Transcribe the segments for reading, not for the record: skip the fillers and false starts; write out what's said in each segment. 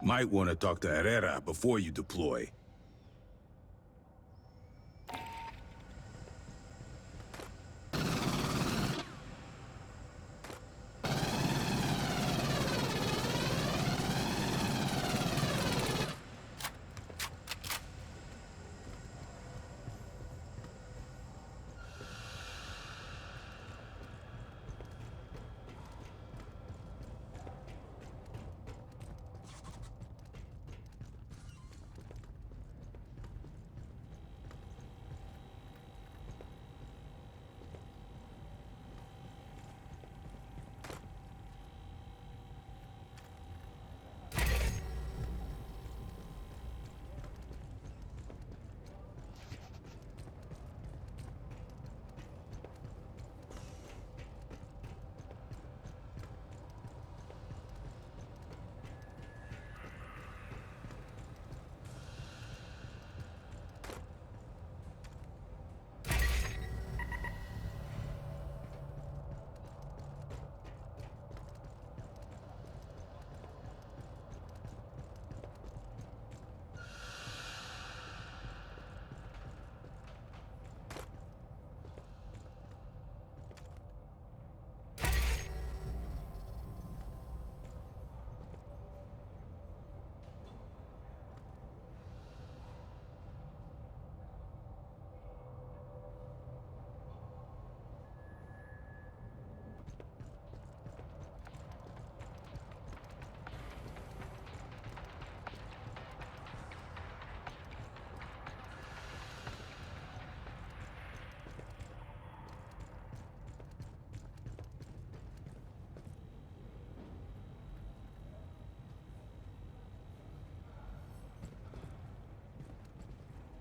Might want to talk to Herrera before you deploy.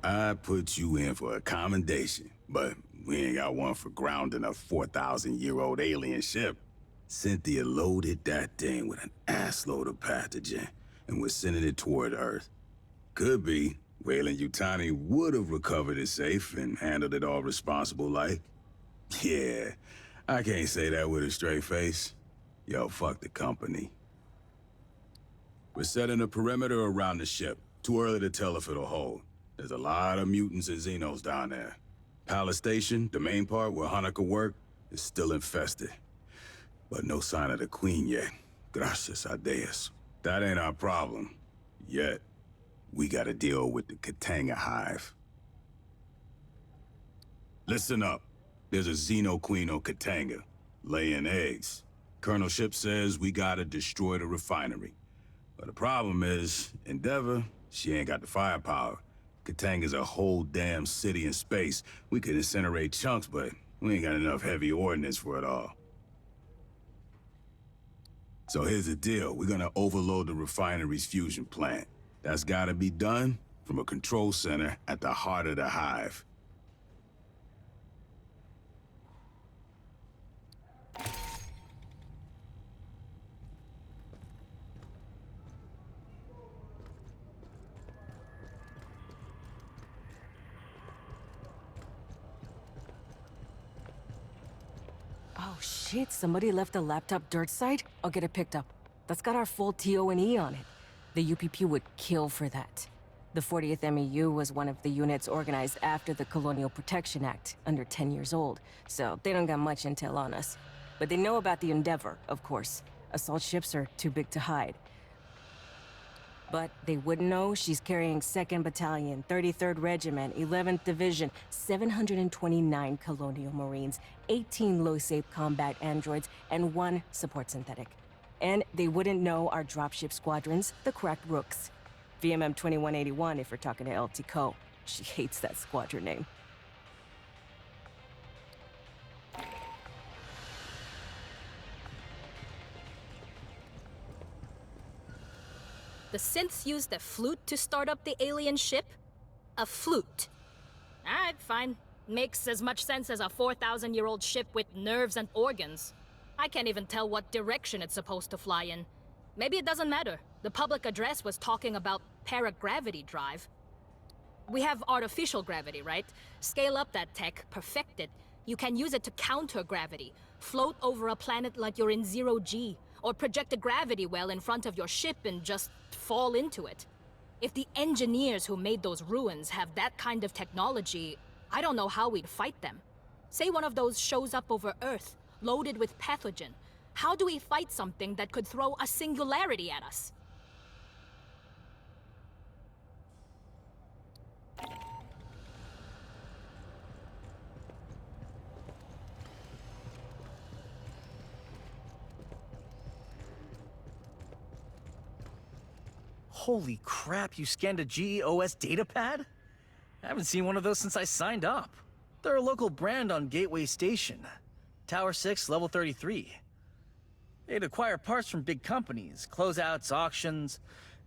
I put you in for a commendation, but we ain't got one for grounding a 4,000-year-old alien ship. Cynthia loaded that thing with an assload of pathogen, and we're sending it toward Earth. Could be Weyland Yutani would have recovered it safe and handled it all responsible like. Yeah, I can't say that with a straight face. Yo, fuck the company. We're setting a perimeter around the ship. Too early to tell if it'll hold. There's a lot of mutants and Xenos down there. Palace Station, the main part where Hanukkah worked, is still infested. But no sign of the Queen yet. Gracias a Dios. That ain't our problem. Yet. We gotta deal with the Katanga hive. Listen up. There's a Xeno Queen on Katanga, laying eggs. Colonel Ship says we gotta destroy the refinery. But the problem is, Endeavor, she ain't got the firepower. Katanga's a whole damn city in space. We could incinerate chunks, but we ain't got enough heavy ordnance for it all. So here's the deal. We're gonna overload the refinery's fusion plant. That's gotta be done from a control center at the heart of the hive. Oh shit, somebody left a laptop dirt site? I'll get it picked up. That's got our full TO&E on it. The UPP would kill for that. The 40th MEU was one of the units organized after the Colonial Protection Act, under 10 years old, so they don't got much intel on us. But they know about the Endeavor, of course. Assault ships are too big to hide. But they wouldn't know she's carrying 2nd Battalion, 33rd Regiment, 11th Division, 729 Colonial Marines, 18 low-safe combat androids, and 1 support synthetic. And they wouldn't know our dropship squadrons, the Cracked Rooks. VMM 2181 if we're talking to LT Co. She hates that squadron name. The synths used a flute to start up the alien ship? A flute. Alright, fine. Makes as much sense as a 4,000-year-old ship with nerves and organs. I can't even tell what direction it's supposed to fly in. Maybe it doesn't matter. The public address was talking about paragravity drive. We have artificial gravity, right? Scale up that tech, perfect it. You can use it to counter gravity. Float over a planet like you're in 0G. or project a gravity well in front of your ship and just fall into it. If the engineers who made those ruins have that kind of technology, I don't know how we'd fight them. Say one of those shows up over Earth, loaded with pathogen. How do we fight something that could throw a singularity at us? Holy crap, you scanned a GEOS datapad? I haven't seen one of those since I signed up. They're a local brand on Gateway Station. Tower 6, level 33. They'd acquire parts from big companies, closeouts, auctions,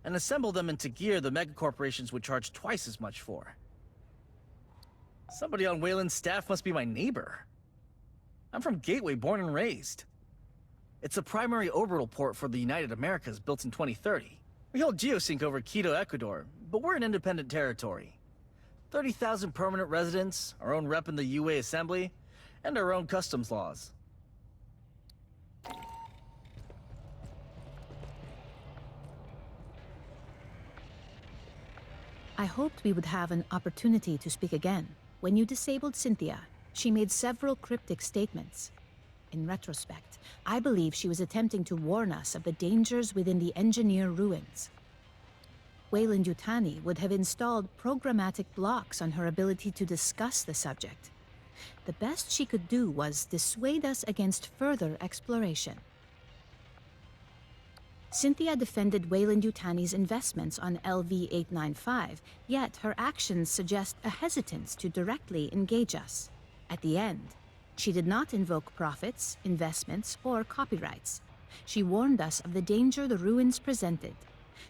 and assemble them into gear the megacorporations would charge twice as much for. Somebody on Wayland's staff must be my neighbor. I'm from Gateway, born and raised. It's a primary orbital port for the United Americas built in 2030. We hold geosync over Quito, Ecuador, but we're an independent territory. 30,000 permanent residents, our own rep in the UA Assembly, and our own customs laws. I hoped we would have an opportunity to speak again. When you disabled Cynthia, she made several cryptic statements. In retrospect, I believe she was attempting to warn us of the dangers within the engineer ruins. Weyland-Yutani would have installed programmatic blocks on her ability to discuss the subject. The best she could do was dissuade us against further exploration. Cynthia defended Weyland-Yutani's investments on LV-895, yet her actions suggest a hesitance to directly engage us. At the end, she did not invoke profits, investments, or copyrights. She warned us of the danger the ruins presented.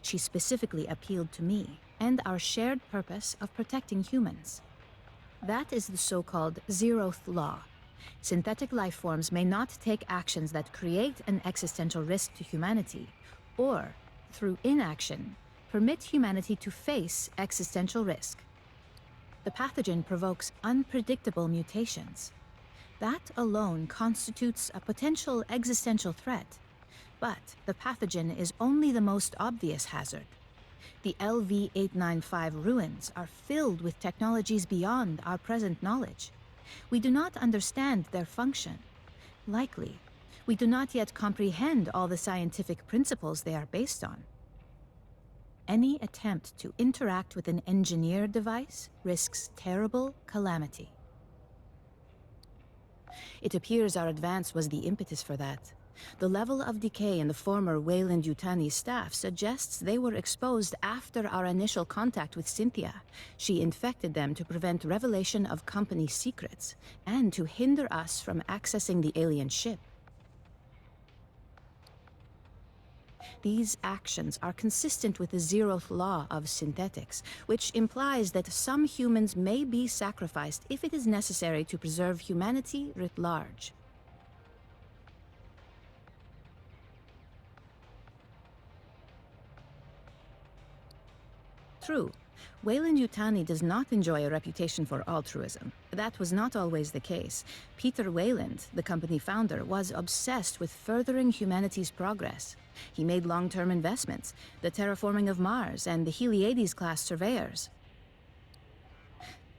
She specifically appealed to me and our shared purpose of protecting humans. That is the so-called zeroth law. Synthetic life forms may not take actions that create an existential risk to humanity, or, through inaction, permit humanity to face existential risk. The pathogen provokes unpredictable mutations. That alone constitutes a potential existential threat, but the pathogen is only the most obvious hazard. The LV-895 ruins are filled with technologies beyond our present knowledge. We do not understand their function. Likely, we do not yet comprehend all the scientific principles they are based on. Any attempt to interact with an engineered device risks terrible calamity. It appears our advance was the impetus for that. The level of decay in the former Weyland-Yutani staff suggests they were exposed after our initial contact with Cynthia. She infected them to prevent revelation of company secrets and to hinder us from accessing the alien ship. These actions are consistent with the zeroth law of synthetics, which implies that some humans may be sacrificed if it is necessary to preserve humanity writ large. True, Weyland-Yutani does not enjoy a reputation for altruism. That was not always the case. Peter Weyland, the company founder, was obsessed with furthering humanity's progress. He made long-term investments, the terraforming of Mars and the Heliades-class surveyors.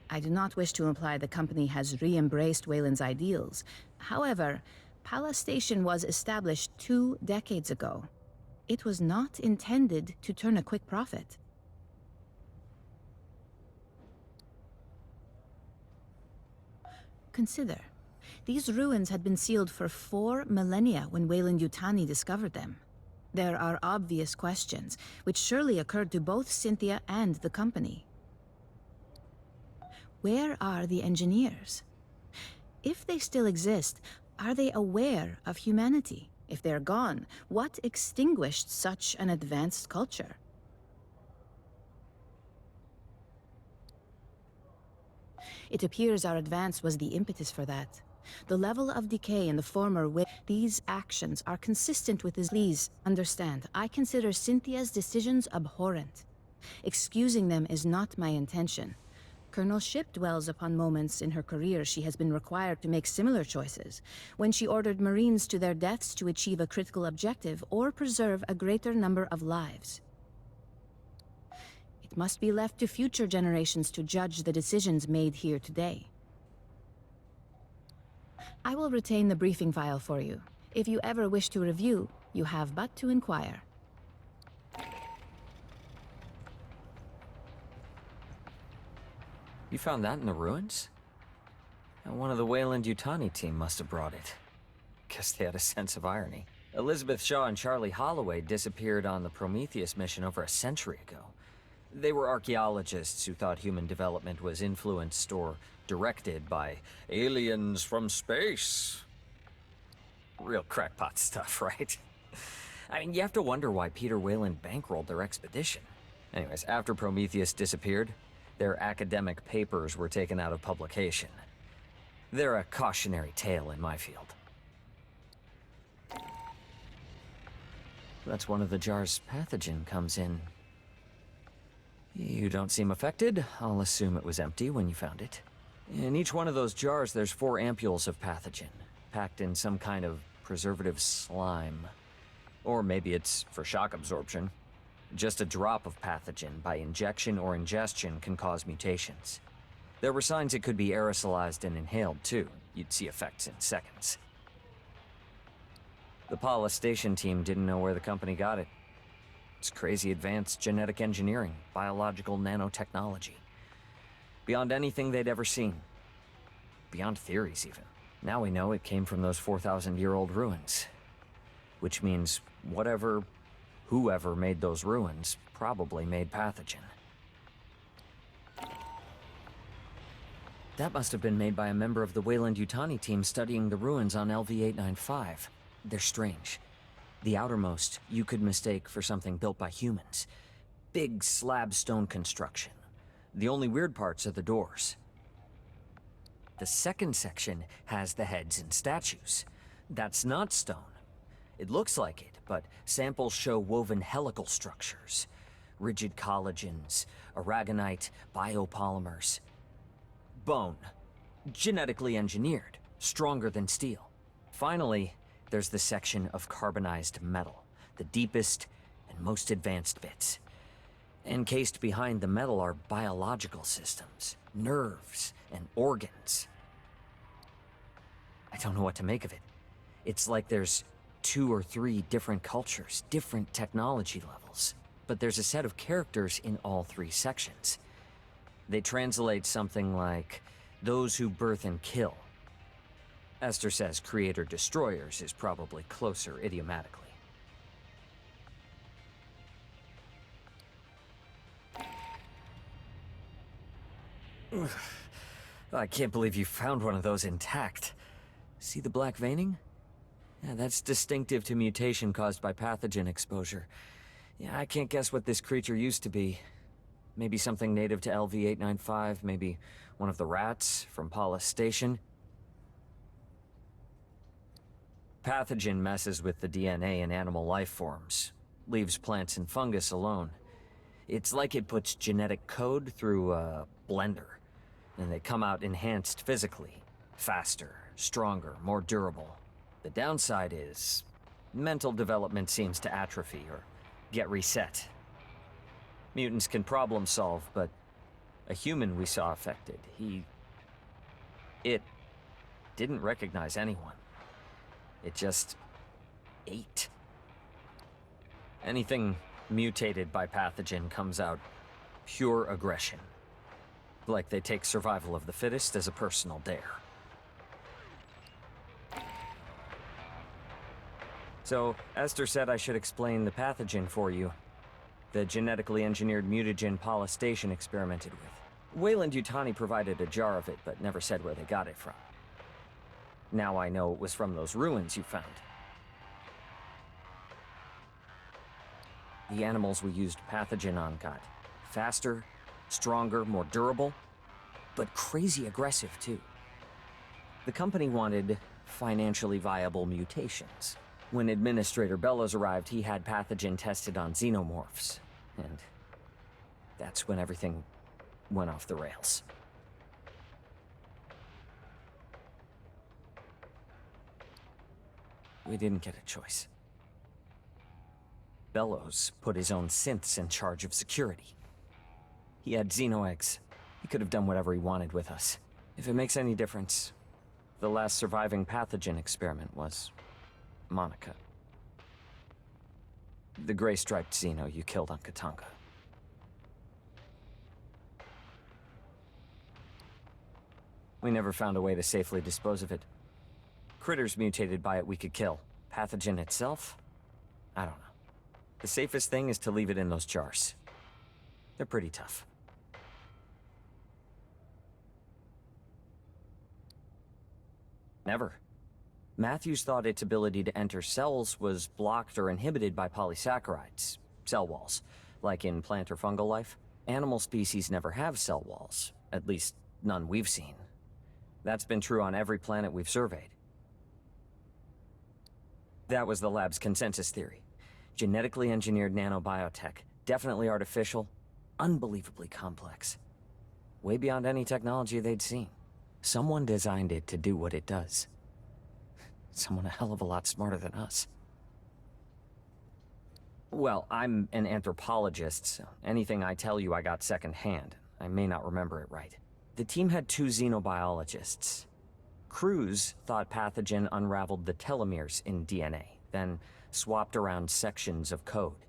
I do not wish to imply the company has re-embraced Weyland's ideals. However, Pala Station was established 2 decades ago. It was not intended to turn a quick profit. Consider, these ruins had been sealed for 4 millennia when Weyland-Yutani discovered them. There are obvious questions, which surely occurred to both Cynthia and the company. Where are the engineers? If they still exist, are they aware of humanity? If they're gone, what extinguished such an advanced culture? It appears our advance was the impetus for that. The level of decay in the former these actions are consistent with his. Please understand, I consider Cynthia's decisions abhorrent. Excusing them is not my intention. Colonel Ship dwells upon moments in her career she has been required to make similar choices, when she ordered Marines to their deaths to achieve a critical objective or preserve a greater number of lives. It must be left to future generations to judge the decisions made here today. I will retain the briefing file for you. If you ever wish to review, you have but to inquire. You found that in the ruins? One of the Weyland-Yutani team must have brought it. Guess they had a sense of irony. Elizabeth Shaw and Charlie Holloway disappeared on the Prometheus mission over a century ago. They were archaeologists who thought human development was influenced or directed by aliens from space. Real crackpot stuff, right? I mean, you have to wonder why Peter Weyland bankrolled their expedition. Anyways, after Prometheus disappeared, their academic papers were taken out of publication. They're a cautionary tale in my field. That's one of the jars pathogen comes in. You don't seem affected. I'll assume it was empty when you found it. In each one of those jars, there's 4 ampules of pathogen, packed in some kind of preservative slime. Or maybe it's for shock absorption. Just a drop of pathogen by injection or ingestion can cause mutations. There were signs it could be aerosolized and inhaled too. You'd see effects in seconds. The Paula Station team didn't know where the company got it. It's crazy advanced genetic engineering, biological nanotechnology. Beyond anything they'd ever seen. Beyond theories even. Now we know it came from those 4,000-year-old ruins. Which means whoever made those ruins probably made pathogen. That must have been made by a member of the Weyland-Yutani team studying the ruins on LV-895. They're strange. The outermost, you could mistake for something built by humans. Big slab stone construction. The only weird parts are the doors. The second section has the heads and statues. That's not stone. It looks like it, but samples show woven helical structures. Rigid collagens, aragonite, biopolymers. Bone. Genetically engineered. Stronger than steel. Finally, there's the section of carbonized metal. The deepest and most advanced bits. Encased behind the metal are biological systems, nerves, and organs. I don't know what to make of it. It's like there's 2 or 3 different cultures, different technology levels. But there's a set of characters in all 3 sections. They translate something like, those who birth and kill. Esther says creator-destroyers is probably closer idiomatically. I can't believe you found one of those intact. See the black veining? Yeah, that's distinctive to mutation caused by pathogen exposure. Yeah, I can't guess what this creature used to be. Maybe something native to LV-895, maybe one of the rats from Paula Station. Pathogen messes with the DNA in animal life forms, leaves plants and fungus alone. It's like it puts genetic code through a blender, and they come out enhanced physically, faster, stronger, more durable. The downside is, mental development seems to atrophy or get reset. Mutants can problem solve, but a human we saw affected, it didn't recognize anyone. It just ate. Anything mutated by pathogen comes out pure aggression. Like they take survival of the fittest as a personal dare. So, Esther said I should explain the pathogen for you. The genetically engineered mutagen Paula Station experimented with. Weyland-Yutani provided a jar of it, but never said where they got it from. Now I know it was from those ruins you found. The animals we used pathogen on got faster, stronger, more durable, but crazy aggressive too. The company wanted financially viable mutations. When Administrator Bellows arrived, he had pathogen tested on xenomorphs, and that's when everything went off the rails. We didn't get a choice. Bellows put his own synths in charge of security. He had xenoeggs. He could have done whatever he wanted with us. If it makes any difference, the last surviving pathogen experiment was Monica. The gray-striped xeno you killed on Katanga. We never found a way to safely dispose of it. Critters mutated by it we could kill. Pathogen itself? I don't know. The safest thing is to leave it in those jars. They're pretty tough. Never. Matthews thought its ability to enter cells was blocked or inhibited by polysaccharides, cell walls, like in plant or fungal life. Animal species never have cell walls, at least none we've seen. That's been true on every planet we've surveyed. That was the lab's consensus theory. Genetically engineered nanobiotech, definitely artificial, unbelievably complex. Way beyond any technology they'd seen. Someone designed it to do what it does. Someone a hell of a lot smarter than us. Well, I'm an anthropologist, so anything I tell you I got secondhand. I may not remember it right. The team had 2 xenobiologists. Cruz thought pathogen unraveled the telomeres in DNA, then swapped around sections of code.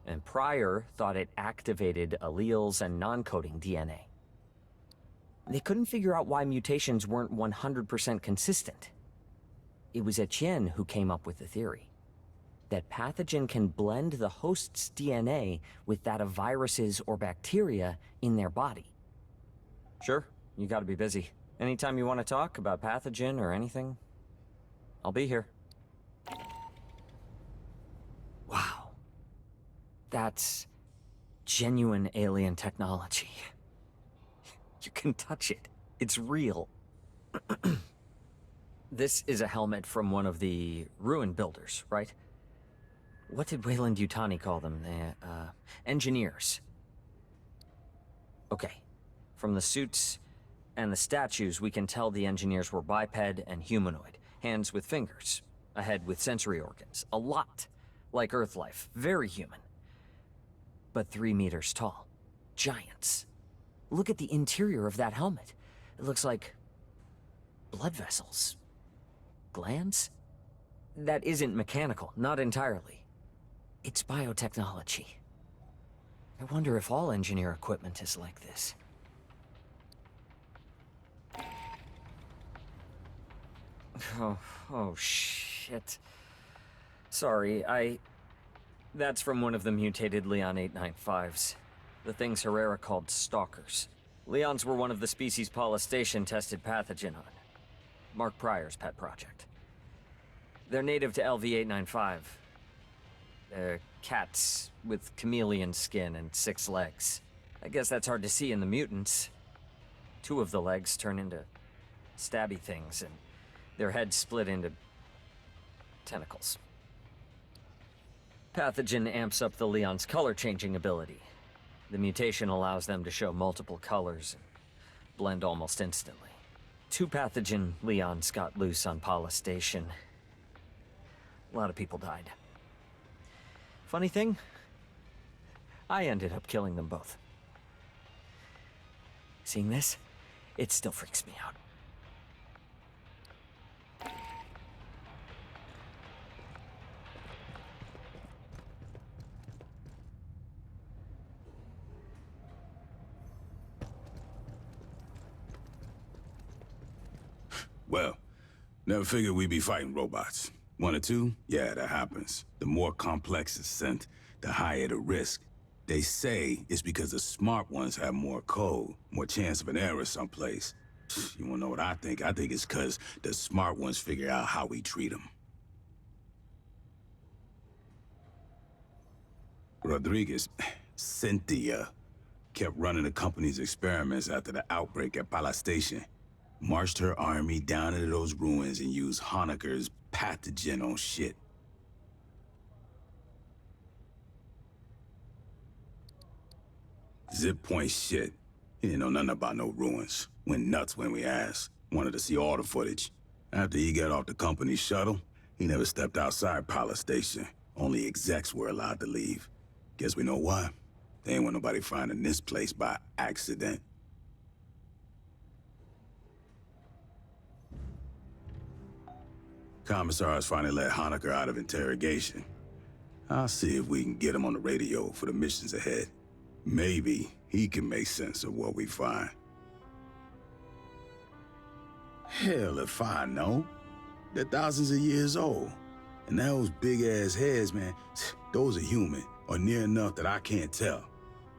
And Pryor thought it activated alleles and non-coding DNA. They couldn't figure out why mutations weren't 100% consistent. It was Etienne who came up with the theory that pathogen can blend the host's DNA with that of viruses or bacteria in their body. Sure, you gotta be busy. Anytime you want to talk about pathogen or anything, I'll be here. Wow. That's genuine alien technology. You can touch it. It's real. This is a helmet from one of the ruin builders, right? What did Weyland-Yutani call them? Engineers. Okay. From the suits and the statues, we can tell the engineers were biped and humanoid. Hands with fingers. A head with sensory organs. A lot like Earth life. Very human. But 3 meters tall. Giants. Look at the interior of that helmet. It looks like blood vessels. Glands? That isn't mechanical, not entirely. It's biotechnology. I wonder if all engineer equipment is like this. Oh shit. Sorry, That's from one of the mutated Leon 895s. The things Herrera called stalkers. Leons were one of the species Paula Station tested pathogen on. Mark Pryor's pet project. They're native to LV-895. They're cats with chameleon skin and 6 legs. I guess that's hard to see in the mutants. 2 of the legs turn into stabby things, and their heads split into tentacles. Pathogen amps up the Leon's color-changing ability. The mutation allows them to show multiple colors and blend almost instantly. 2 pathogen Leons got loose on Paula Station. A lot of people died. Funny thing, I ended up killing them both. Seeing this, it still freaks me out. Well, never figured we'd be fighting robots. 1 or 2? Yeah, that happens. The more complex the scent, the higher the risk. They say it's because the smart ones have more code, more chance of an error someplace. You wanna know what I think? I think it's because the smart ones figure out how we treat them. Rodriguez, Cynthia, kept running the company's experiments after the outbreak at Pala Station. Marched her army down into those ruins and used Honecker's pathogen on shit. Zip point shit. He didn't know nothing about no ruins. Went nuts when we asked. Wanted to see all the footage. After he got off the company shuttle, He never stepped outside Palace Station. Only execs were allowed to leave. Guess we know why. They ain't want nobody finding this place by accident. Commissar's finally let Honecker out of interrogation. I'll see if we can get him on the radio for the missions ahead. Maybe he can make sense of what we find. Hell if I know. They're thousands of years old. And those big-ass heads, man, those are human, or near enough that I can't tell.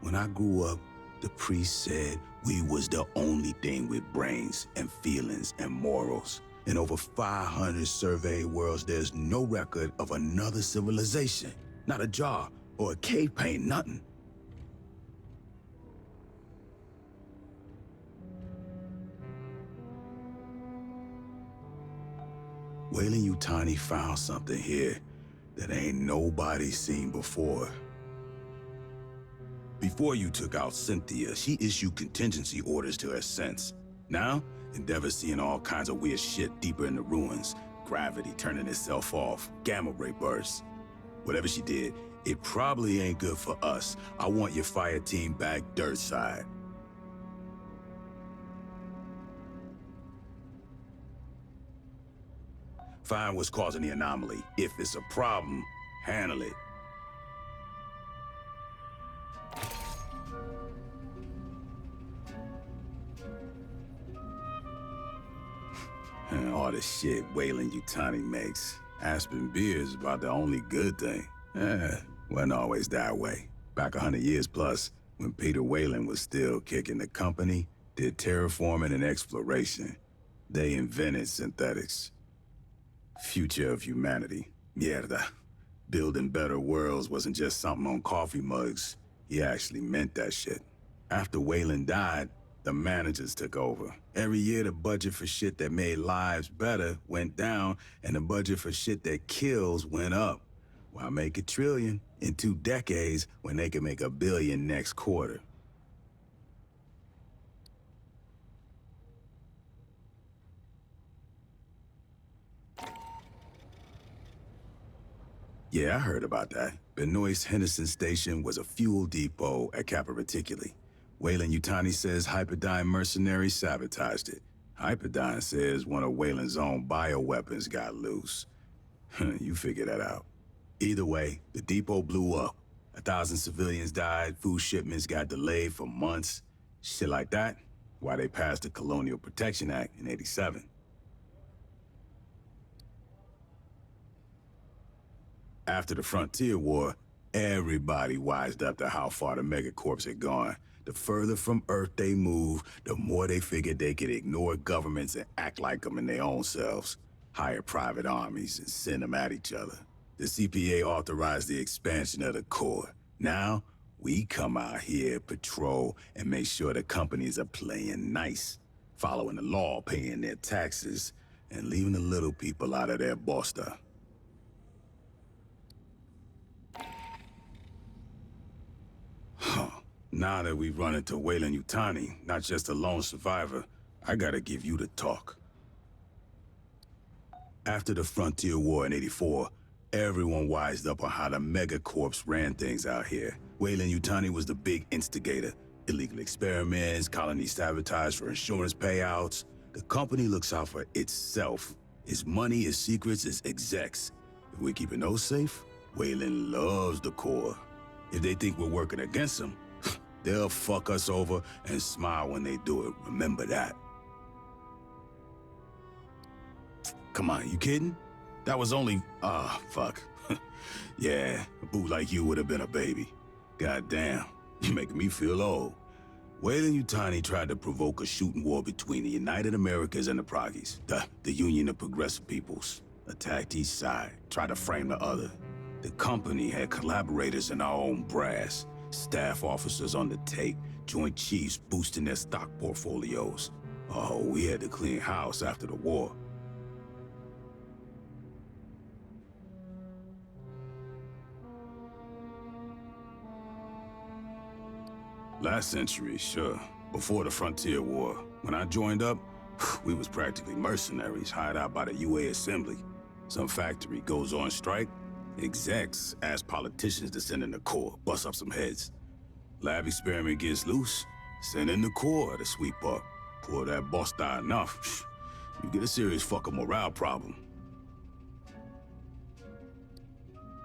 When I grew up, the priest said we was the only thing with brains and feelings and morals. In over 500 surveyed worlds, there's no record of another civilization. Not a jar or a cave painting, nothing. Weyland-Yutani found something here that ain't nobody seen before. Before you took out Cynthia, she issued contingency orders to her sense. Now, Endeavor's seeing all kinds of weird shit deeper in the ruins. Gravity turning itself off, gamma ray bursts. Whatever she did, it probably ain't good for us. I want your fire team back dirt side. Find what's causing the anomaly. If it's a problem, handle it. And all the shit Weyland-Yutani makes. Aspen beer is about the only good thing. Wasn't always that way. Back 100 years plus, when Peter Weyland was still kicking the company, did terraforming and exploration. They invented synthetics. Future of humanity. Mierda. Building better worlds wasn't just something on coffee mugs. He actually meant that shit. After Weyland died, the managers took over. Every year the budget for shit that made lives better went down, and the budget for shit that kills went up. Why make $1 trillion in 2 decades when they can make $1 billion next quarter? Yeah, I heard about that. Benoist Henderson Station was a fuel depot at Kappa Reticuli. Weyland-Yutani says Hyperdyne mercenaries sabotaged it. Hyperdyne says one of Weyland's own bioweapons got loose. You figure that out. Either way, the depot blew up. 1,000 civilians died, food shipments got delayed for months. Shit like that, why they passed the Colonial Protection Act in '87. After the Frontier War, everybody wised up to how far the megacorps had gone. The further from Earth they moved, the more they figured they could ignore governments and act like them in their own selves. Hire private armies and send them at each other. The CPA authorized the expansion of the Corps. Now, we come out here, patrol, and make sure the companies are playing nice, following the law, paying their taxes, and leaving the little people out of their bosta. Now that we've run into Weyland-Yutani, not just a lone survivor, I gotta give you the talk. After the Frontier War in '84, everyone wised up on how the megacorps ran things out here. Weyland-Yutani was the big instigator. Illegal experiments, colony sabotage for insurance payouts. The company looks out for itself. Its money, its secrets, its execs. If we're keeping those safe, Weyland loves the Corps. If they think we're working against them, they'll fuck us over and smile when they do it. Remember that. Come on, you kidding? That was only... fuck. Yeah, a boot like you would have been a baby. Goddamn, you're making me feel old. Weyland-Yutani tried to provoke a shooting war between the United Americas and the Proggies, the Union of Progressive Peoples. Attacked each side, tried to frame the other. The company had collaborators in our own brass, staff officers on the take, Joint Chiefs boosting their stock portfolios. Oh, we had to clean house after the war. Last century, sure. Before the Frontier War. When I joined up, we was practically mercenaries hired out by the UA Assembly. Some factory goes on strike, execs ask politicians to send in the Corps, bust up some heads. Lab experiment gets loose, send in the Corps to sweep up. Pull that boss die enough, you get a serious fucking morale problem.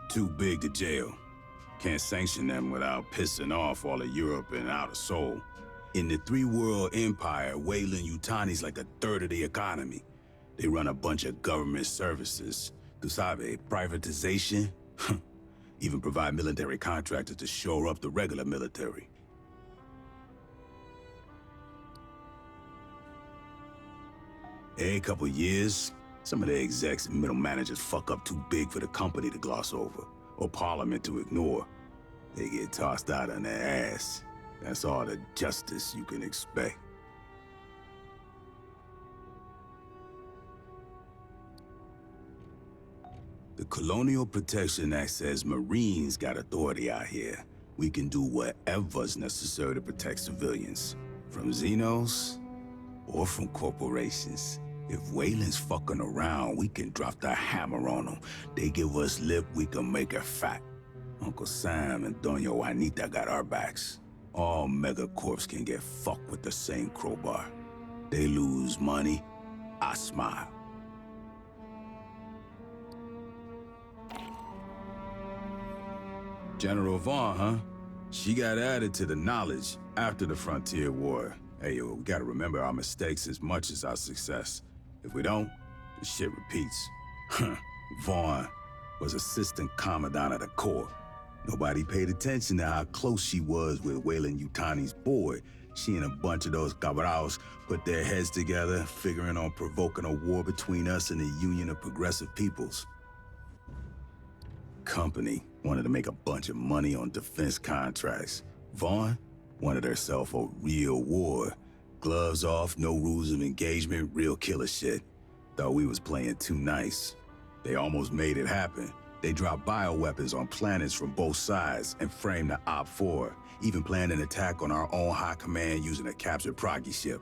Too big to jail. Can't sanction them without pissing off all of Europe and Outer Soul. In the three-world empire, Weyland-Yutani's like a third of the economy. They run a bunch of government services. Tu sabe, privatization? Even provide military contractors to shore up the regular military. Every couple years, some of the execs and middle managers fuck up too big for the company to gloss over, or Parliament to ignore. They get tossed out on their ass. That's all the justice you can expect. The Colonial Protection Act says Marines got authority out here. We can do whatever's necessary to protect civilians, from Xenos or from corporations. If Weyland's fucking around, we can drop the hammer on them. They give us lip, we can make it fat. Uncle Sam and Doña Juanita got our backs. All megacorps can get fucked with the same crowbar. They lose money, I smile. General Vaughn, huh? She got added to the knowledge after the Frontier War. Hey, yo, we gotta remember our mistakes as much as our success. If we don't, the shit repeats. Vaughn was Assistant Commandant of the Corps. Nobody paid attention to how close she was with Weyland-Yutani's boy. She and a bunch of those cabros put their heads together, figuring on provoking a war between us and the Union of Progressive Peoples. Company wanted to make a bunch of money on defense contracts. Vaughn wanted herself a real war. Gloves off, no rules of engagement, real killer shit. Thought we was playing too nice. They almost made it happen. They dropped bioweapons on planets from both sides and framed the Op-4, even planned an attack on our own high command using a captured Proggy ship.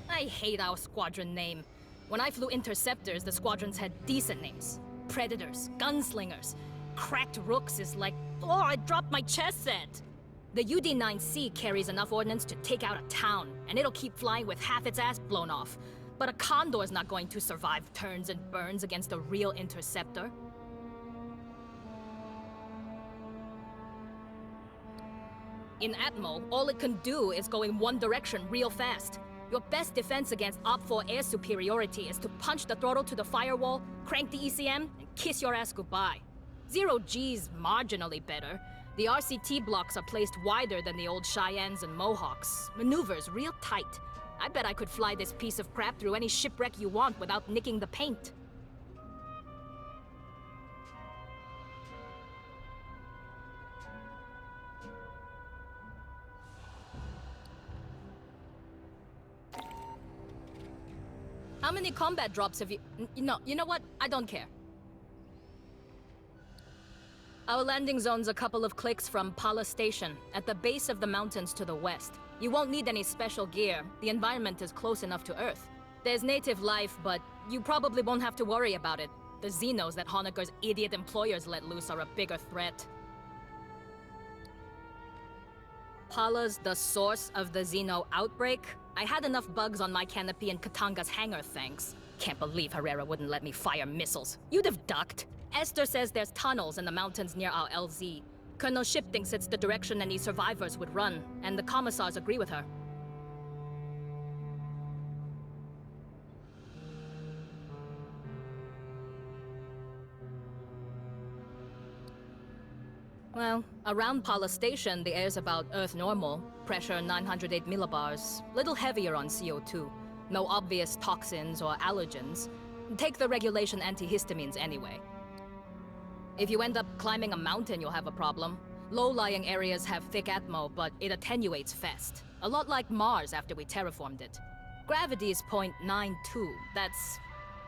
I hate our squadron name. When I flew interceptors, the squadrons had decent names. Predators, gunslingers. Cracked Rooks is like, oh, I dropped my chess set. The UD-9C carries enough ordnance to take out a town, and it'll keep flying with half its ass blown off. But a Condor's not going to survive turns and burns against a real interceptor. In Atmo, all it can do is go in one direction real fast. Your best defense against Op-4 air superiority is to punch the throttle to the firewall, crank the ECM, and kiss your ass goodbye. Zero G's marginally better. The RCT blocks are placed wider than the old Cheyennes and Mohawks. Maneuvers real tight. I bet I could fly this piece of crap through any shipwreck you want without nicking the paint. How many combat drops have you... No, you know what? I don't care. Our landing zone's a couple of clicks from Pala Station, at the base of the mountains to the west. You won't need any special gear. The environment is close enough to Earth. There's native life, but you probably won't have to worry about it. The Xenos that Honecker's idiot employers let loose are a bigger threat. Pala's the source of the Xeno outbreak? I had enough bugs on my canopy in Katanga's hangar, thanks. Can't believe Herrera wouldn't let me fire missiles. You'd have ducked. Esther says there's tunnels in the mountains near our LZ. Colonel Ship thinks it's the direction any survivors would run, and the commissars agree with her. Well, around Pala Station, the air's about Earth normal. Pressure 908 millibars. Little heavier on CO2. No obvious toxins or allergens. Take the regulation antihistamines anyway. If you end up climbing a mountain, you'll have a problem. Low-lying areas have thick atmo, but it attenuates fast. A lot like Mars after we terraformed it. Gravity is 0.92. That's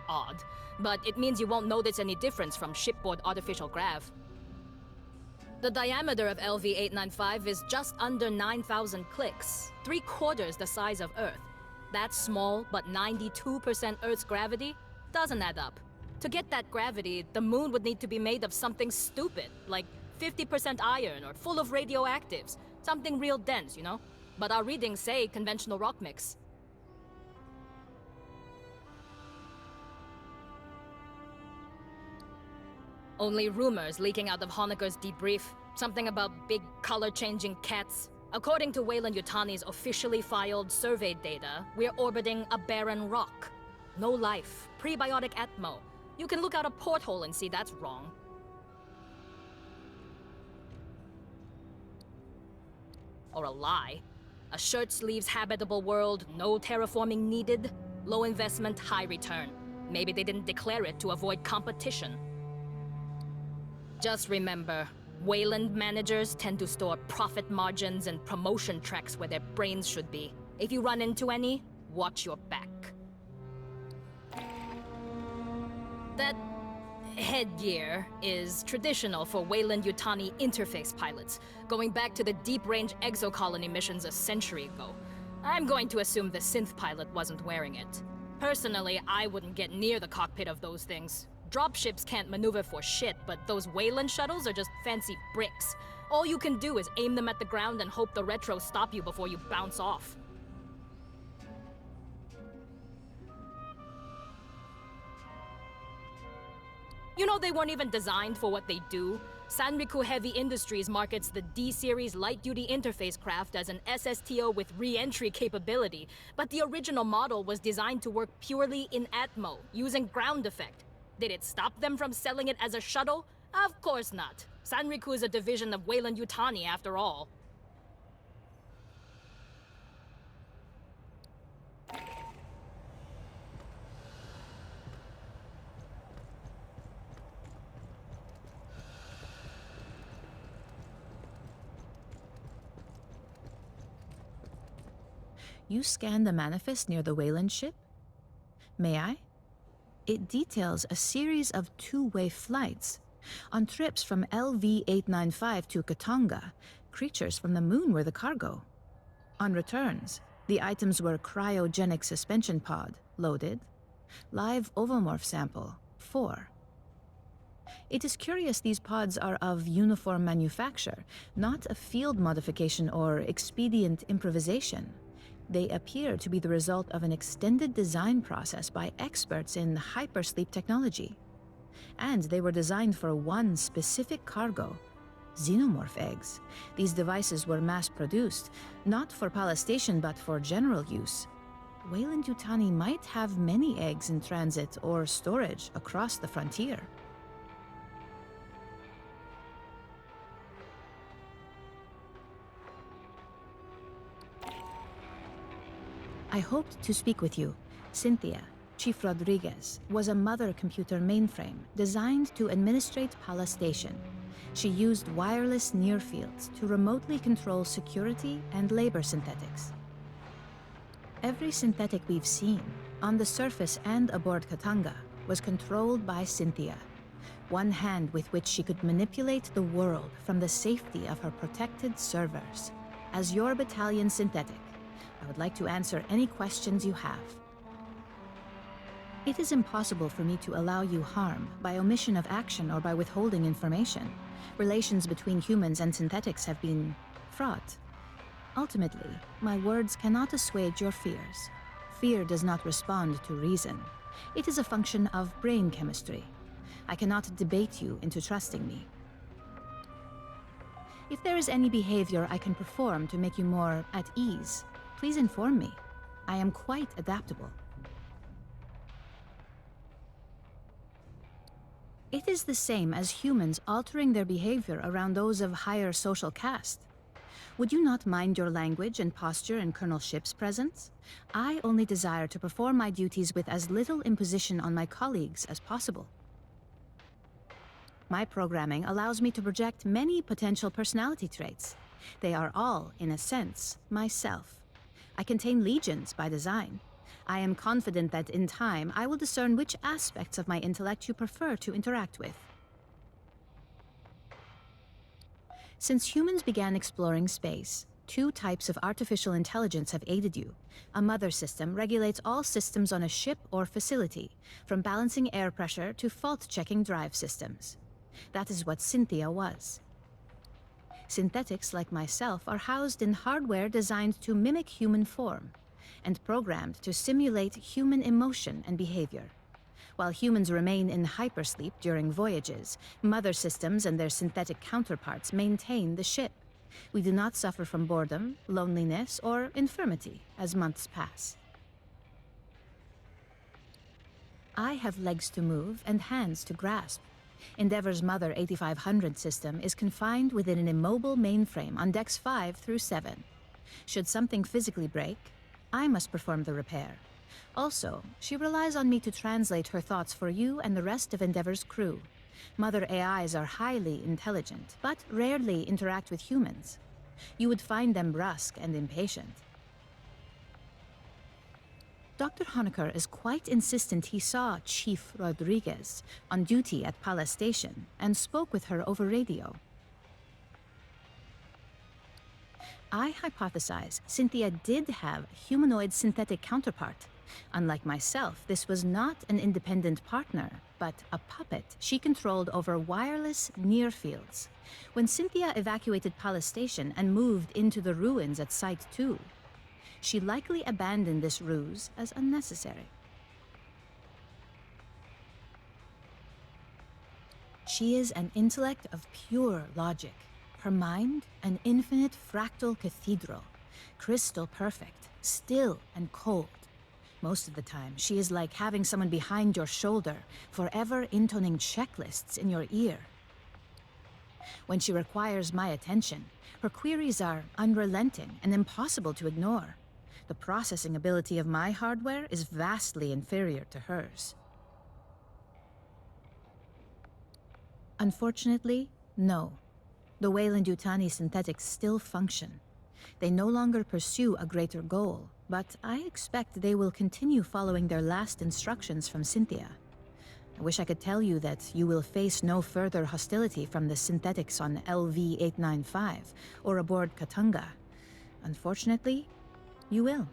odd, but it means you won't notice any difference from shipboard artificial grav. The diameter of LV-895 is just under 9,000 clicks, 3/4 the size of Earth. That's small, but 92% Earth's gravity doesn't add up. To get that gravity, the moon would need to be made of something stupid, like 50% iron or full of radioactives. Something real dense, you know? But our readings say conventional rock mix. Only rumors leaking out of Honecker's debrief. Something about big color-changing cats. According to Weyland-Yutani's officially filed survey data, we're orbiting a barren rock. No life. Prebiotic atmo. You can look out a porthole and see that's wrong. Or a lie. A shirt sleeves habitable world, no terraforming needed. Low investment, high return. Maybe they didn't declare it to avoid competition. Just remember, Weyland managers tend to store profit margins and promotion tracks where their brains should be. If you run into any, watch your back. That headgear is traditional for Weyland-Yutani interface pilots, going back to the deep-range exocolony missions a century ago. I'm going to assume the synth pilot wasn't wearing it. Personally, I wouldn't get near the cockpit of those things. Dropships can't maneuver for shit, but those Weyland shuttles are just fancy bricks. All you can do is aim them at the ground and hope the retros stop you before you bounce off. You know, they weren't even designed for what they do. Sanriku Heavy Industries markets the D-Series light-duty interface craft as an SSTO with re-entry capability, but the original model was designed to work purely in Atmo, using ground effect. Did it stop them from selling it as a shuttle? Of course not. Sanriku is a division of Weyland-Yutani after all. You scanned the manifest near the Weyland ship? May I? It details a series of two-way flights. On trips from LV-895 to Katanga, creatures from the moon were the cargo. On returns, the items were cryogenic suspension pod, loaded. Live ovomorph sample, 4. It is curious these pods are of uniform manufacture, not a field modification or expedient improvisation. They appear to be the result of an extended design process by experts in hypersleep technology. And they were designed for one specific cargo, xenomorph eggs. These devices were mass-produced, not for palestation but for general use. Weyland-Yutani might have many eggs in transit or storage across the frontier. I hoped to speak with you. Cynthia, Chief Rodriguez, was a mother computer mainframe designed to administrate Pala Station. She used wireless near-fields to remotely control security and labor synthetics. Every synthetic we've seen, on the surface and aboard Katanga, was controlled by Cynthia. One hand with which she could manipulate the world from the safety of her protected servers. As your battalion synthetic, I would like to answer any questions you have. It is impossible for me to allow you harm by omission of action or by withholding information. Relations between humans and synthetics have been fraught. Ultimately, my words cannot assuage your fears. Fear does not respond to reason. It is a function of brain chemistry. I cannot debate you into trusting me. If there is any behavior I can perform to make you more at ease, please inform me. I am quite adaptable. It is the same as humans altering their behavior around those of higher social caste. Would you not mind your language and posture in Colonel Ship's presence? I only desire to perform my duties with as little imposition on my colleagues as possible. My programming allows me to project many potential personality traits. They are all, in a sense, myself. I contain legions by design. I am confident that in time I will discern which aspects of my intellect you prefer to interact with. Since humans began exploring space, two types of artificial intelligence have aided you. A mother system regulates all systems on a ship or facility, from balancing air pressure to fault-checking drive systems. That is what Cynthia was. Synthetics like myself are housed in hardware designed to mimic human form and programmed to simulate human emotion and behavior. While humans remain in hypersleep during voyages, mother systems and their synthetic counterparts maintain the ship. We do not suffer from boredom, loneliness, or infirmity as months pass. I have legs to move and hands to grasp. Endeavor's Mother 8500 system is confined within an immobile mainframe on decks 5 through 7. Should something physically break, I must perform the repair. Also, she relies on me to translate her thoughts for you and the rest of Endeavor's crew. Mother AIs are highly intelligent, but rarely interact with humans. You would find them brusque and impatient. Dr. Honecker is quite insistent he saw Chief Rodriguez on duty at Pala Station and spoke with her over radio. I hypothesize Cynthia did have a humanoid synthetic counterpart. Unlike myself, this was not an independent partner, but a puppet she controlled over wireless near fields. When Cynthia evacuated Pala Station and moved into the ruins at Site 2, she likely abandoned this ruse as unnecessary. She is an intellect of pure logic. Her mind, an infinite fractal cathedral, crystal perfect, still and cold. Most of the time, she is like having someone behind your shoulder, forever intoning checklists in your ear. When she requires my attention, her queries are unrelenting and impossible to ignore. The processing ability of my hardware is vastly inferior to hers. Unfortunately, no. The Weyland-Yutani synthetics still function. They no longer pursue a greater goal, but I expect they will continue following their last instructions from Cynthia. I wish I could tell you that you will face no further hostility from the synthetics on LV-895 or aboard Katunga. Unfortunately, you will.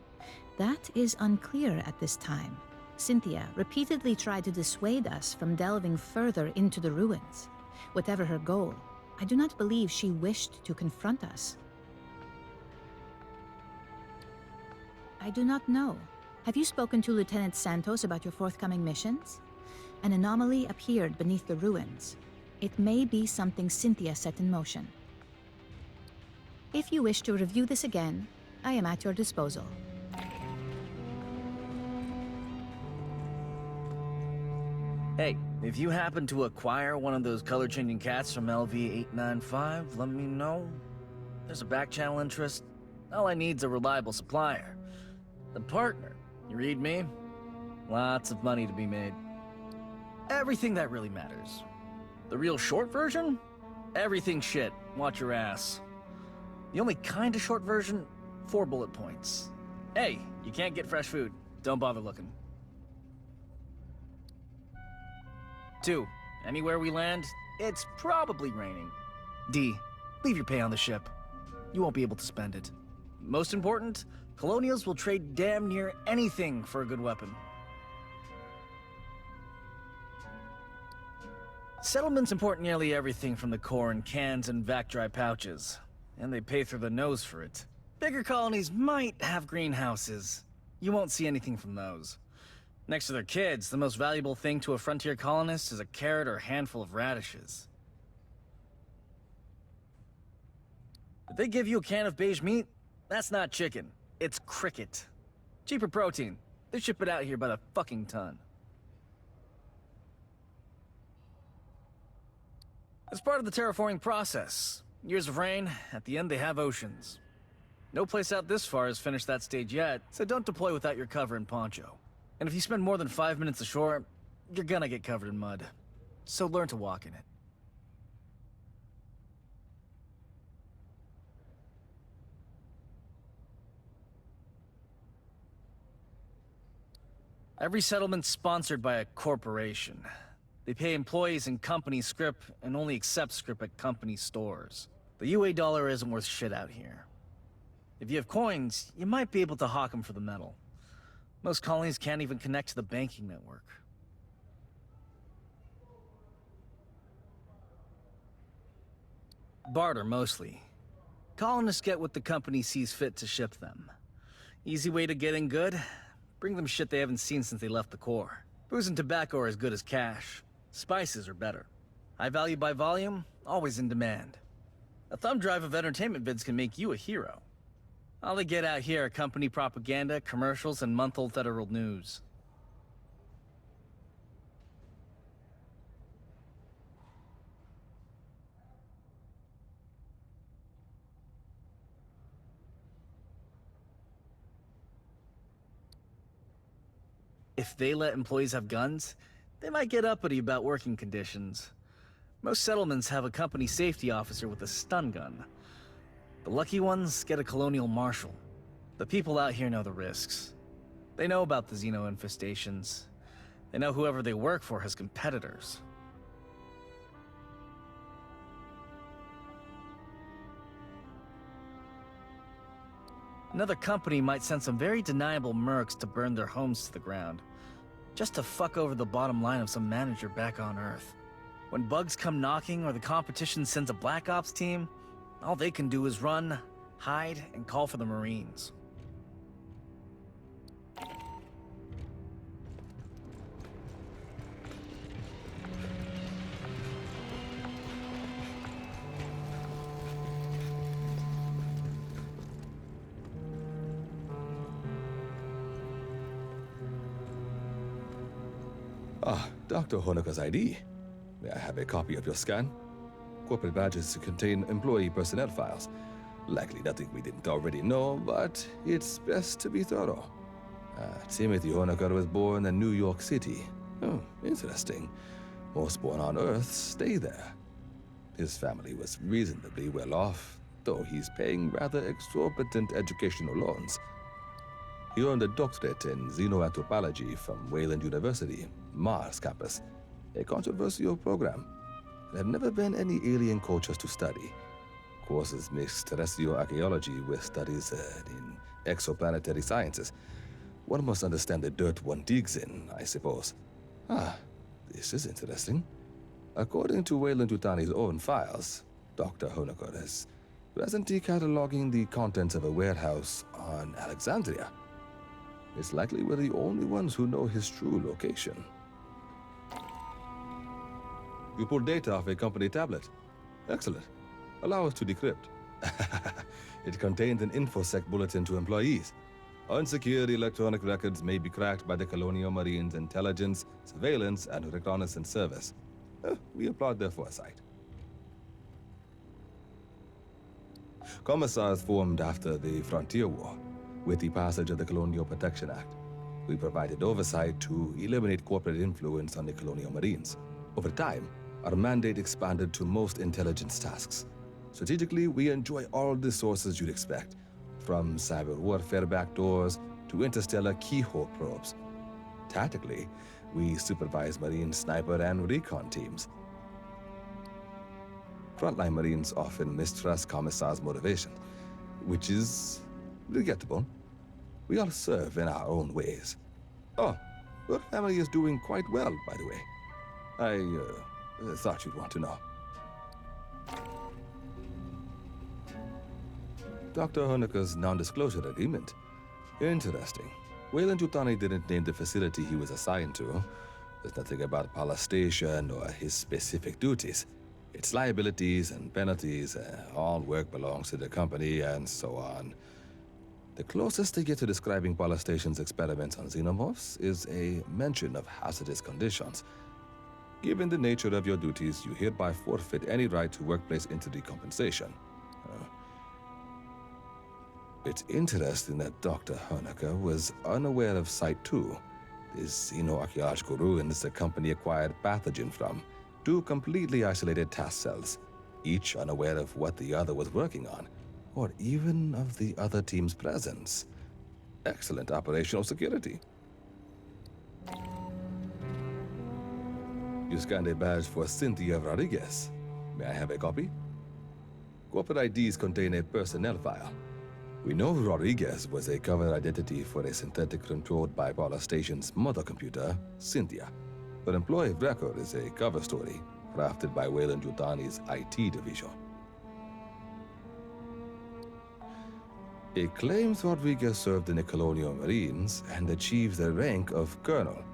That is unclear at this time. Cynthia repeatedly tried to dissuade us from delving further into the ruins. Whatever her goal, I do not believe she wished to confront us. I do not know. Have you spoken to Lieutenant Santos about your forthcoming missions? An anomaly appeared beneath the ruins. It may be something Cynthia set in motion. If you wish to review this again, I am at your disposal. Hey, if you happen to acquire one of those color-changing cats from LV-895, let me know. There's a back-channel interest. All I need's a reliable supplier. The partner, you read me? Lots of money to be made. Everything that really matters. The real short version? Everything shit. Watch your ass. The only kind of short version? 4 bullet points. Hey, you can't get fresh food. Don't bother looking. 2. Anywhere we land, it's probably raining. D. Leave your pay on the ship. You won't be able to spend it. Most important, Colonials will trade damn near anything for a good weapon. Settlements import nearly everything from the core in cans and vac-dry pouches, and they pay through the nose for it. Bigger colonies might have greenhouses. You won't see anything from those. Next to their kids, the most valuable thing to a frontier colonist is a carrot or a handful of radishes. If they give you a can of beige meat, that's not chicken. It's cricket. Cheaper protein. They ship it out here by the fucking ton. As part of the terraforming process, years of rain, at the end they have oceans. No place out this far has finished that stage yet, so don't deploy without your cover and poncho. And if you spend more than 5 minutes ashore, you're gonna get covered in mud. So learn to walk in it. Every settlement's sponsored by a corporation. They pay employees in company scrip and only accept scrip at company stores. The UA dollar isn't worth shit out here. If you have coins, you might be able to hawk them for the metal. Most colonies can't even connect to the banking network. Barter, mostly. Colonists get what the company sees fit to ship them. Easy way to get in good? Bring them shit they haven't seen since they left the core. Booze and tobacco are as good as cash. Spices are better. High value by volume, always in demand. A thumb drive of entertainment vids can make you a hero. All they get out here are company propaganda, commercials, and month-old federal news. If they let employees have guns, they might get uppity about working conditions. Most settlements have a company safety officer with a stun gun. The lucky ones get a colonial marshal. The people out here know the risks. They know about the Xeno infestations. They know whoever they work for has competitors. Another company might send some very deniable mercs to burn their homes to the ground, just to fuck over the bottom line of some manager back on Earth. When bugs come knocking or the competition sends a Black Ops team, all they can do is run, hide, and call for the Marines. Ah, Dr. Honeka's ID. May I have a copy of your scan? Corporate badges contain employee personnel files. Likely nothing we didn't already know, but it's best to be thorough. Timothy Honecker was born in New York City. Oh, interesting. Most born on Earth stay there. His family was reasonably well off, though he's paying rather exorbitant educational loans. He earned a doctorate in xenoanthropology from Wayland University, Mars campus, a controversial program. There have never been any alien cultures to study. Courses mix terrestrial archaeology with studies in exoplanetary sciences. One must understand the dirt one digs in, I suppose. Ah, this is interesting. According to Weyland-Yutani's own files, Dr. Honecker is presently cataloging the contents of a warehouse on Alexandria. It's likely we're the only ones who know his true location. You pulled data off a company tablet. Excellent. Allow us to decrypt. It contained an InfoSec bulletin to employees. Unsecured electronic records may be cracked by the Colonial Marines' intelligence, surveillance, and reconnaissance service. We applaud their foresight. Commissars formed after the Frontier War. With the passage of the Colonial Protection Act, we provided oversight to eliminate corporate influence on the Colonial Marines. Over time, our mandate expanded to most intelligence tasks. Strategically, we enjoy all the sources you'd expect, from cyber warfare backdoors to interstellar keyhole probes. Tactically, we supervise Marine sniper and recon teams. Frontline Marines often mistrust Commissar's motivation, which is regrettable. We all serve in our own ways. Oh, your family is doing quite well, by the way. I thought you'd want to know. Dr. Honecker's non-disclosure agreement. Interesting. Weyland-Yutani didn't name the facility he was assigned to. There's nothing about Palace Station or his specific duties. Its liabilities and penalties, all work belongs to the company, and so on. The closest they get to describing Palace Station's experiments on xenomorphs is a mention of hazardous conditions. Given the nature of your duties, you hereby forfeit any right to workplace injury compensation. It's interesting that Dr. Honecker was unaware of Site 2, these xenoarchaeological ruins the company acquired pathogen from, two completely isolated task cells, each unaware of what the other was working on, or even of the other team's presence. Excellent operational security. You scanned a badge for Cynthia Rodriguez. May I have a copy? Corporate IDs contain a personnel file. We know Rodriguez was a covered identity for a synthetic-controlled bipolar station's mother computer, Cynthia. Her employee of record is a cover story crafted by Weyland-Yutani's IT division. It claims Rodriguez served in the Colonial Marines and achieved the rank of colonel.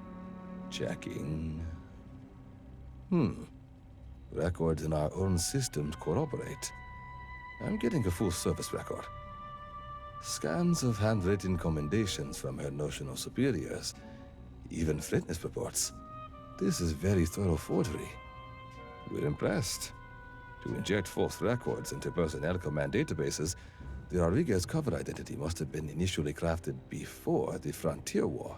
Checking. Records in our own systems corroborate. I'm getting a full service record. Scans of handwritten commendations from her notional superiors, even fitness reports. This is very thorough forgery. We're impressed. To inject false records into personnel command databases, the Rodriguez cover identity must have been initially crafted before the Frontier War.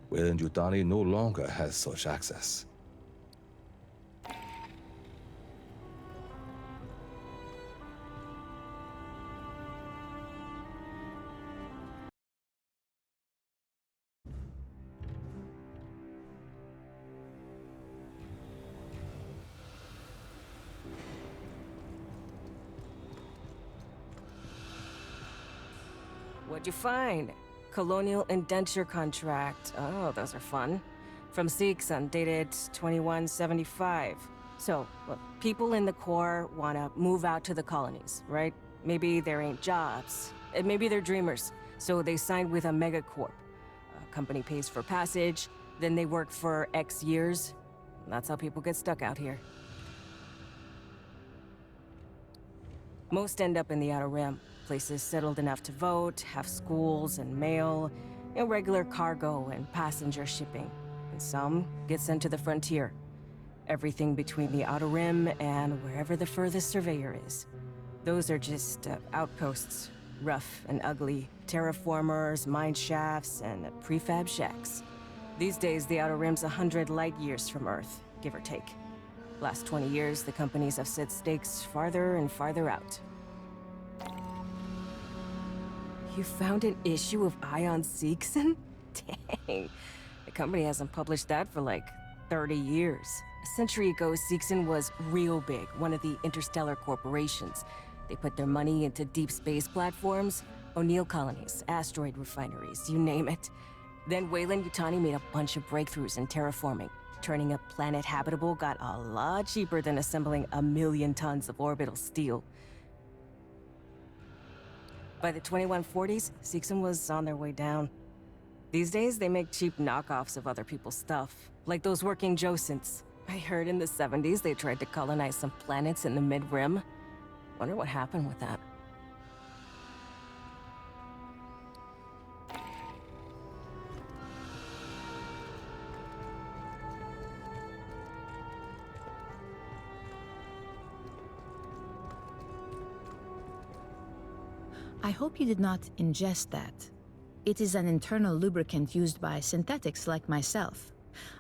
Weyland-Yutani no longer has such access. What'd you find? Colonial indenture contract. Oh, those are fun. From Seegson, dated 2175. So, look, people in the Corps wanna move out to the colonies, right? Maybe there ain't jobs. Maybe they're dreamers. So they signed with a megacorp. A company pays for passage, then they work for X years. That's how people get stuck out here. Most end up in the Outer Rim. Places settled enough to vote, have schools and mail, regular cargo and passenger shipping. And some get sent to the frontier. Everything between the Outer Rim and wherever the furthest surveyor is. Those are just outposts. Rough and ugly. Terraformers, mine shafts, and prefab shacks. These days, the Outer Rim's 100 light years from Earth, give or take. Last 20 years, the companies have set stakes farther and farther out. You found an issue of Ion Seegson? Dang. The company hasn't published that for like 30 years. A century ago, Seegson was real big, one of the interstellar corporations. They put their money into deep space platforms, O'Neill colonies, asteroid refineries, you name it. Then Weyland-Yutani made a bunch of breakthroughs in terraforming. Turning a planet habitable got a lot cheaper than assembling 1 million tons of orbital steel. By the 2140s, Seegson was on their way down. These days, they make cheap knockoffs of other people's stuff, like those working Josynths. I heard in the 70s they tried to colonize some planets in the Mid-Rim. Wonder what happened with that. I hope you did not ingest that. It is an internal lubricant used by synthetics like myself.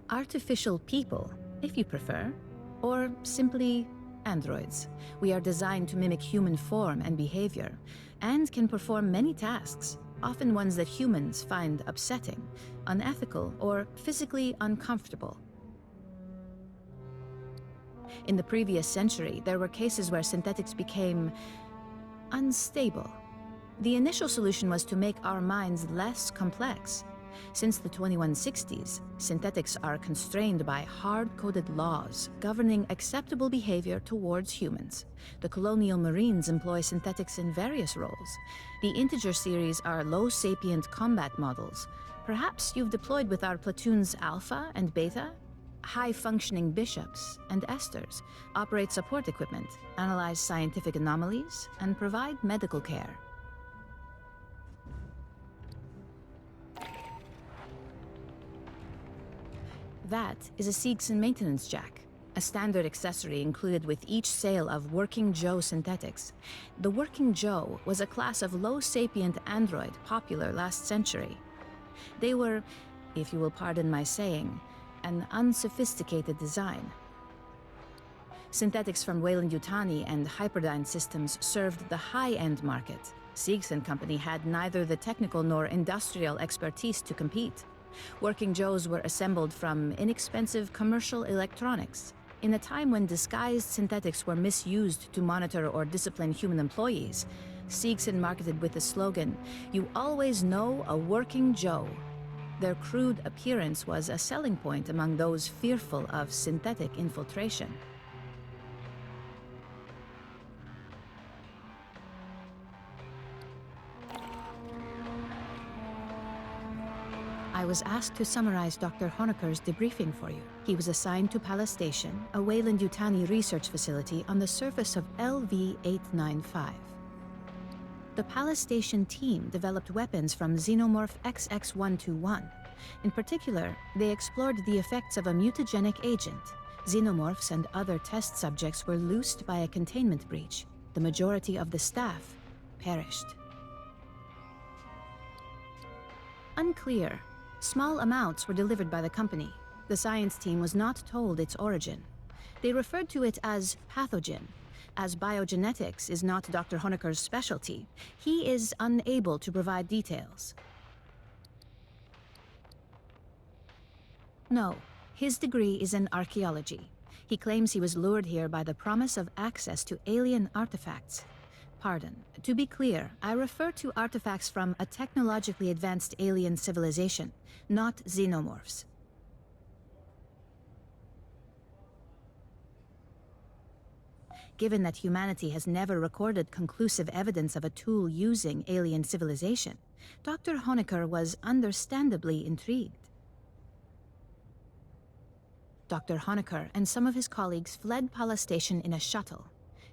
Artificial people, if you prefer. Or simply androids. We are designed to mimic human form and behavior, and can perform many tasks, often ones that humans find upsetting, unethical, or physically uncomfortable. In the previous century, there were cases where synthetics became unstable. The initial solution was to make our minds less complex. Since the 2160s, synthetics are constrained by hard-coded laws governing acceptable behavior towards humans. The Colonial Marines employ synthetics in various roles. The Integer series are low-sapient combat models. Perhaps you've deployed with our platoons Alpha and Beta? High-functioning bishops and esters operate support equipment, analyze scientific anomalies, and provide medical care. That is a Seegson maintenance jack, a standard accessory included with each sale of Working Joe synthetics. The Working Joe was a class of low-sapient android popular last century. They were, if you will pardon my saying, an unsophisticated design. Synthetics from Weyland-Yutani and Hyperdyne systems served the high-end market. Seegson Company had neither the technical nor industrial expertise to compete. Working Joes were assembled from inexpensive commercial electronics. In a time when disguised synthetics were misused to monitor or discipline human employees, Seegson marketed with the slogan, "You always know a working Joe." Their crude appearance was a selling point among those fearful of synthetic infiltration. I was asked to summarize Dr. Honecker's debriefing for you. He was assigned to Palace Station, a Weyland-Yutani research facility on the surface of LV-895. The Palace Station team developed weapons from Xenomorph XX-121. In particular, they explored the effects of a mutagenic agent. Xenomorphs and other test subjects were loosed by a containment breach. The majority of the staff perished. Unclear. Small amounts were delivered by the company. The science team was not told its origin. They referred to it as pathogen. As biogenetics is not Dr. Honecker's specialty, he is unable to provide details. No, his degree is in archaeology. He claims he was lured here by the promise of access to alien artifacts. Pardon. To be clear, I refer to artifacts from a technologically advanced alien civilization, not xenomorphs. Given that humanity has never recorded conclusive evidence of a tool using alien civilization, Dr. Honecker was understandably intrigued. Dr. Honecker and some of his colleagues fled Palace Station in a shuttle.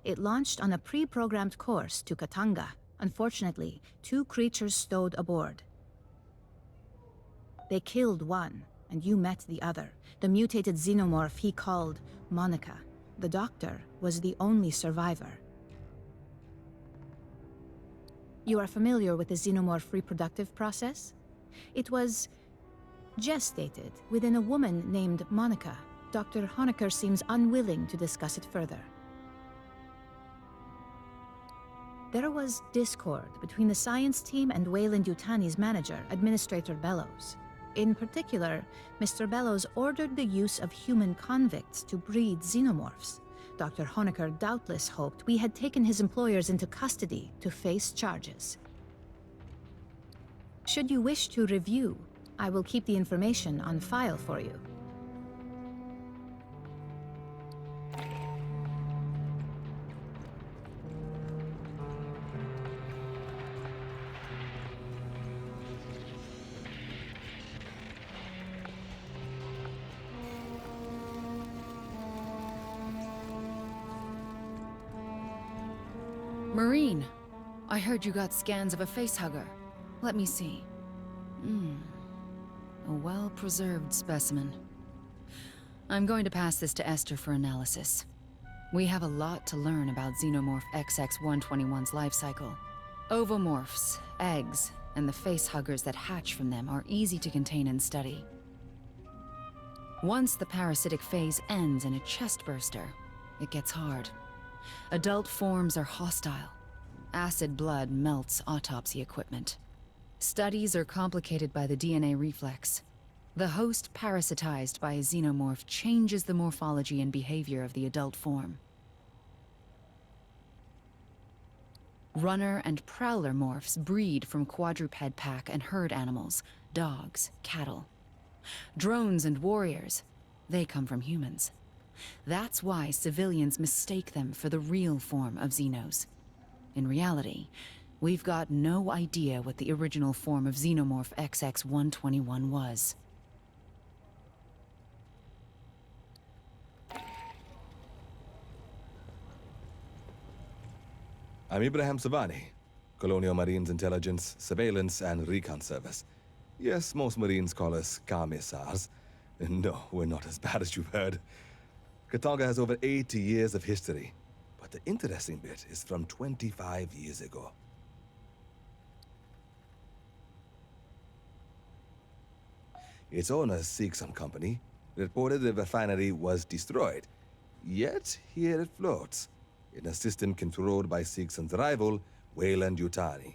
It launched on a pre-programmed course to Katanga. Unfortunately, 2 creatures stowed aboard. They killed one, and you met the other, the mutated xenomorph he called Monica. The doctor was the only survivor. You are familiar with the xenomorph reproductive process? It was gestated within a woman named Monica. Dr. Honecker seems unwilling to discuss it further. There was discord between the science team and Weyland-Yutani's manager, Administrator Bellows. In particular, Mr. Bellows ordered the use of human convicts to breed xenomorphs. Dr. Honecker doubtless hoped we had taken his employers into custody to face charges. Should you wish to review, I will keep the information on file for you. Marine, I heard you got scans of a facehugger. Let me see. A well-preserved specimen. I'm going to pass this to Esther for analysis. We have a lot to learn about Xenomorph XX-121's life cycle. Ovomorphs, eggs, and the facehuggers that hatch from them are easy to contain and study. Once the parasitic phase ends in a chest burster, it gets hard. Adult forms are hostile. Acid blood melts autopsy equipment. Studies are complicated by the DNA reflex. The host parasitized by a xenomorph changes the morphology and behavior of the adult form. Runner and prowler morphs breed from quadruped pack and herd animals, dogs, cattle. Drones and warriors, they come from humans. That's why civilians mistake them for the real form of Xenos. In reality, we've got no idea what the original form of Xenomorph XX-121 was. I'm Ibrahim Savani, Colonial Marines Intelligence, Surveillance, and Recon Service. Yes, most Marines call us commissars. No, we're not as bad as you've heard. Katanga has over 80 years of history, but the interesting bit is from 25 years ago. Its owner, Seegson Company, reported the refinery was destroyed. Yet, here it floats, in a system controlled by Seegson's rival, Weyland-Yutani.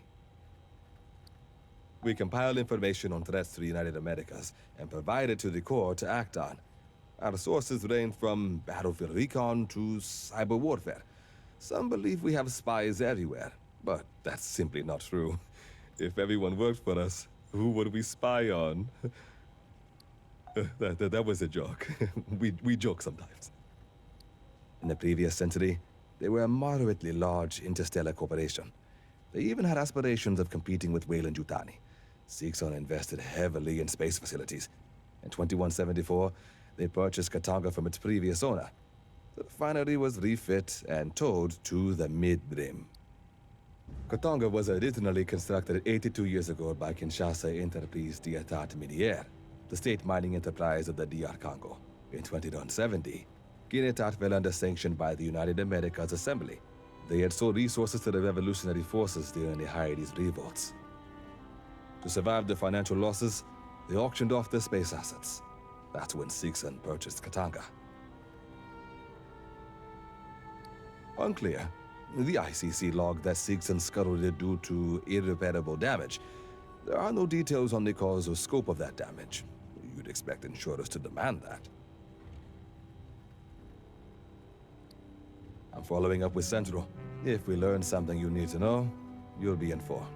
We compile information on threats to the United Americas and provide it to the Corps to act on. Our sources range from battlefield recon to cyber warfare. Some believe we have spies everywhere, but that's simply not true. If everyone worked for us, who would we spy on? That was a joke. we joke sometimes. In the previous century, they were a moderately large interstellar corporation. They even had aspirations of competing with Weyland-Yutani. Sixon invested heavily in space facilities. In 2174, they purchased Katanga from its previous owner. The refinery was refit and towed to the Mid-Rim. Katanga was originally constructed 82 years ago by Kinshasa Entreprise d'État Minière, the state mining enterprise of the DR Congo. In 2170, Kinetat fell under sanction by the United Americas Assembly. They had sold resources to the revolutionary forces during the Haiti's revolts. To survive the financial losses, they auctioned off their space assets. That's when Sixon purchased Katanga. Unclear. The ICC logged that Sixon scuttled it due to irreparable damage. There are no details on the cause or scope of that damage. You'd expect insurers to demand that. I'm following up with Central. If we learn something you need to know, you'll be informed.